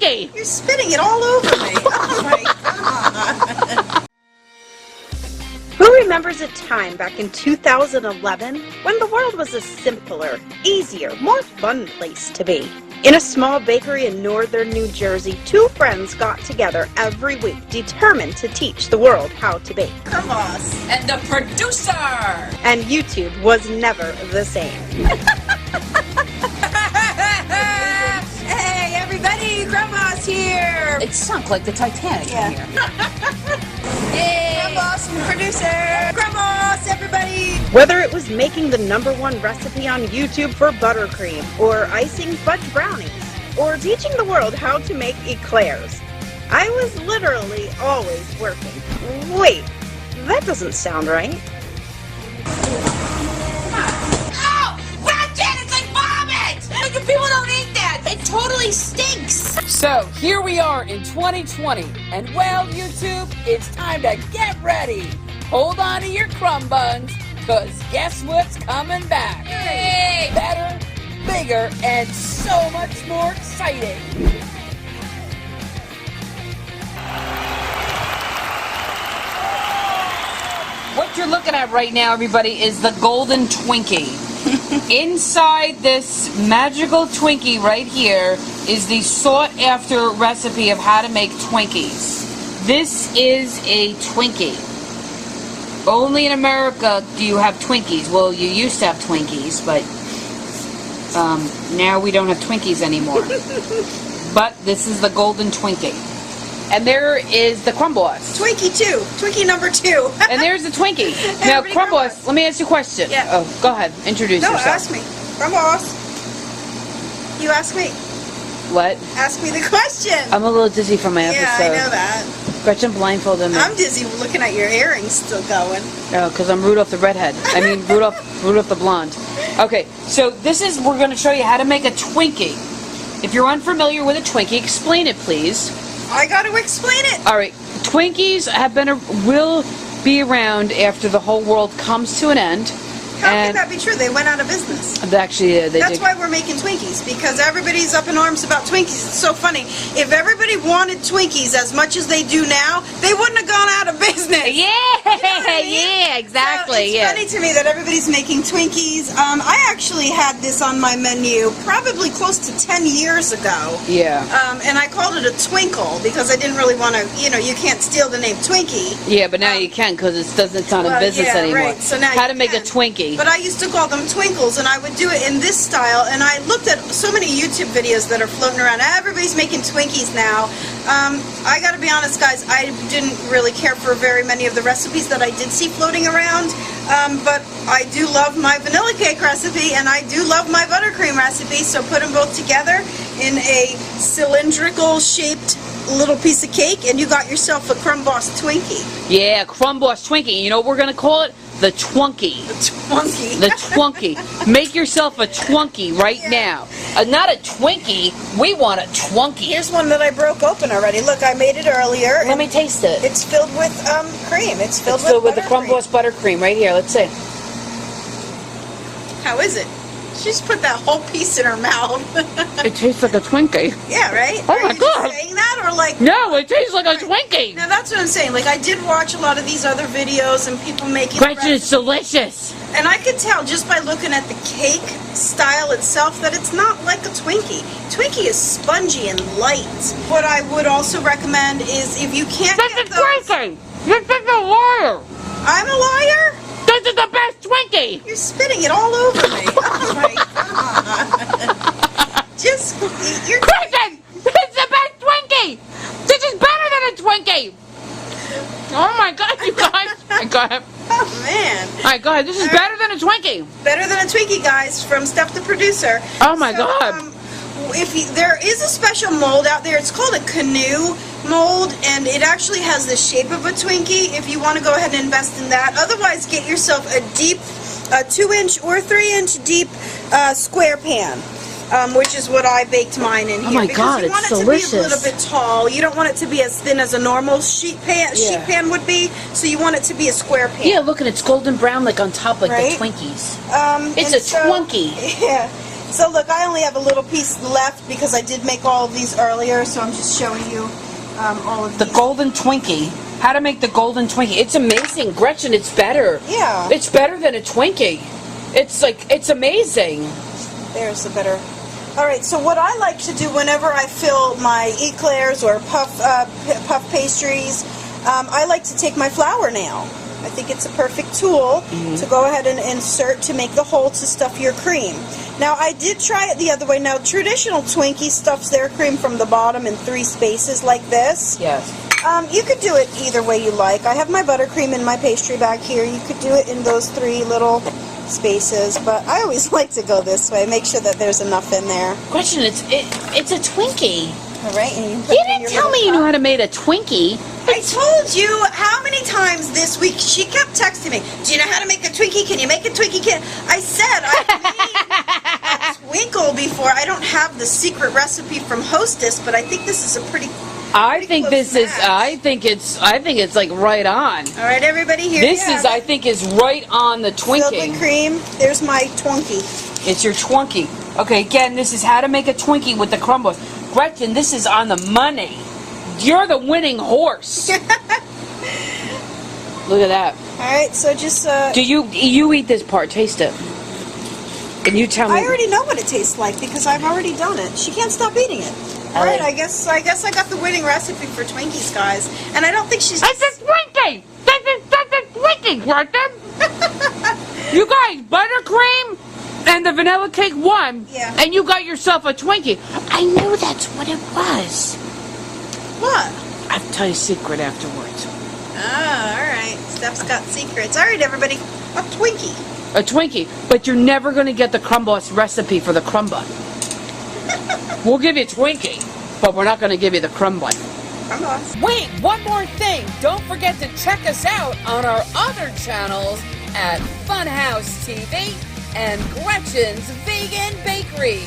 Twinkie! You're spitting it all over me. Oh my God. Who remembers a time back in 2011 when the world was a simpler, easier, more fun place to be? In a small bakery in northern New Jersey, two friends got together every week, determined to teach the world how to bake. Crumb Boss. And the producer! And YouTube was never the same. Hey, everybody! Crumb Boss here! It sunk like the Titanic in here. Yay! Crumb Boss and producer! Crumb Boss, everybody! Whether it was making the #1 recipe on YouTube for buttercream, or icing fudge brownies, or teaching the world how to make eclairs, I was literally always working. Wait, that doesn't sound right. Oh! Gretchen, it's like vomit! People don't eat that! It totally stinks! So, here we are in 2020, and well, YouTube, it's time to get ready! Hold on to your crumb buns, because guess what's coming back? Yay! Better, bigger, and so much more exciting! What you're looking at right now, everybody, is the golden Twinkie. Inside this magical Twinkie right here is the sought-after recipe of how to make Twinkies. This is a Twinkie. Only in America do you have Twinkies. Well, you used to have Twinkies, but now we don't have Twinkies anymore. But this is the golden Twinkie. And there is the Crumb Boss. Twinkie 2. Twinkie number 2. And there's the Twinkie. Now, Crumb Boss, let me ask you a question. Yeah. Oh, go ahead. Introduce yourself. No, ask me. Crumb Boss. You ask me. What? Ask me the question. I'm a little dizzy from my episode. Yeah, I know that. Gretchen blindfolded me. I'm dizzy looking at your earrings still going. Oh, because I'm Rudolph the redhead. I mean, Rudolph the blonde. Okay, so we're going to show you how to make a Twinkie. If you're unfamiliar with a Twinkie, explain it, please. I got to explain it. All right, Twinkies will be around after the whole world comes to an end. How can that be true? They went out of business. Actually, they That's did. why we're making Twinkies, because everybody's up in arms about Twinkies. It's so funny. If everybody wanted Twinkies as much as they do now, they wouldn't have gone out of business. Yeah, you know what I mean? Yeah, exactly. So it's funny to me that everybody's making Twinkies. I actually had this on my menu probably close to 10 years ago. Yeah. And I called it a twinkle because I didn't really want to, you can't steal the name Twinkie. Yeah, but now you can because it's not in business anymore. Right. So now how to make a Twinkie. But I used to call them twinkles, and I would do it in this style, and I looked at so many YouTube videos that are floating around. Everybody's making Twinkies now. I gotta be honest, guys, I didn't really care for very many of the recipes that I did see floating around, but I do love my vanilla cake recipe, and I do love my buttercream recipe, so put them both together in a cylindrical shaped little piece of cake, and you got yourself a Crumb Boss Twinkie. Yeah, Crumb Boss Twinkie. You know what we're going to call it? The Twunkie. The Twunkie. The Twunkie. Make yourself a Twunkie right now. Not a Twinkie. We want a Twunkie. Here's one that I broke open already. Look, I made it earlier. Let me taste it. It's filled with cream. It's filled with the Crumb Boss buttercream right here. Let's see. How is it? She just put that whole piece in her mouth. It tastes like a Twinkie. Yeah, right? Oh my God. Are you saying that, or like... No, it tastes like a Twinkie. Now, that's what I'm saying. Like, I did watch a lot of these other videos and people making... Gretchen, it's delicious. And I could tell just by looking at the cake style itself that it's not like a Twinkie. Twinkie is spongy and light. What I would also recommend is if you can't get those... That's a Twinkie. You're such a liar. I'm a liar? This is the best Twinkie. You're spitting it all over me. Oh my God. Just, you're... Gretchen, this is the best Twinkie. This is better than a Twinkie. Oh my God, you guys. Go ahead. Oh man. All right, go ahead. This is better than a Twinkie. Better than a Twinkie, guys, from Steph the producer. Oh my God. There is a special mold out there. It's called a canoe mold, and it actually has the shape of a Twinkie if you want to go ahead and invest in that. Otherwise, get yourself a deep 2-inch or 3-inch deep square pan, which is what I baked mine in here. Oh my God, it's delicious. You want it to be a little bit tall. You don't want it to be as thin as a normal sheet pan would be, so you want it to be a square pan. Yeah, look, and it's golden brown like on top like right? the Twinkies. It's a Twunkie. Yeah. So look, I only have a little piece left because I did make all of these earlier, so I'm just showing you all of The these. golden Twinkie. How to make the golden Twinkie. It's amazing. Gretchen, it's better. Yeah. It's better than a Twinkie. It's amazing. There's the better. All right, so what I like to do whenever I fill my eclairs or puff pastries, I like to take my flour nail. I think it's a perfect tool to go ahead and insert to make the hole to stuff your cream. Now, I did try it the other way. Now, traditional Twinkie stuffs their cream from the bottom in 3 spaces like this. Yes. You could do it either way you like. I have my buttercream in my pastry bag here. You could do it in those 3 little spaces, but I always like to go this way. Make sure that there's enough in there. Gretchen, it's a Twinkie. All right, and You didn't tell me you knew how to make a Twinkie. I told you how many times this week she kept texting me, do you know how to make a Twinkie? Can you make a Twinkie? I said I've made a Twinkle before. I don't have the secret recipe from Hostess, but I think this is a pretty I think close match. I think it's like right on. All right, everybody, here This you is have I it. think is right on the Filled Twinkie. with cream. There's my Twunkie. It's your Twunkie. Okay, again, this is how to make a Twinkie with the Crumb Boss. Gretchen, this is on the money. You're the winning horse. Look at that. All right, so just Do you eat this part? Taste it. And you tell me. I already know what it tastes like because I've already done it. She can't stop eating it. All right, I guess I got the winning recipe for Twinkies, guys. And I don't think she's. It's a Twinkie. That's a Twinkie, Gretchen. You guys, buttercream and the vanilla cake won. Yeah. And you got yourself a Twinkie. I knew that's what it was. What? I'll tell you a secret afterwards. Ah, all right. Steph's got secrets. All right, everybody. A Twinkie. A Twinkie. But you're never going to get the Crumb Boss recipe for the Crumb Bun. We'll give you a Twinkie, but we're not going to give you the Crumb Bun. Come on. Wait, one more thing. Don't forget to check us out on our other channels at House TV and Gretchen's Vegan Bakery.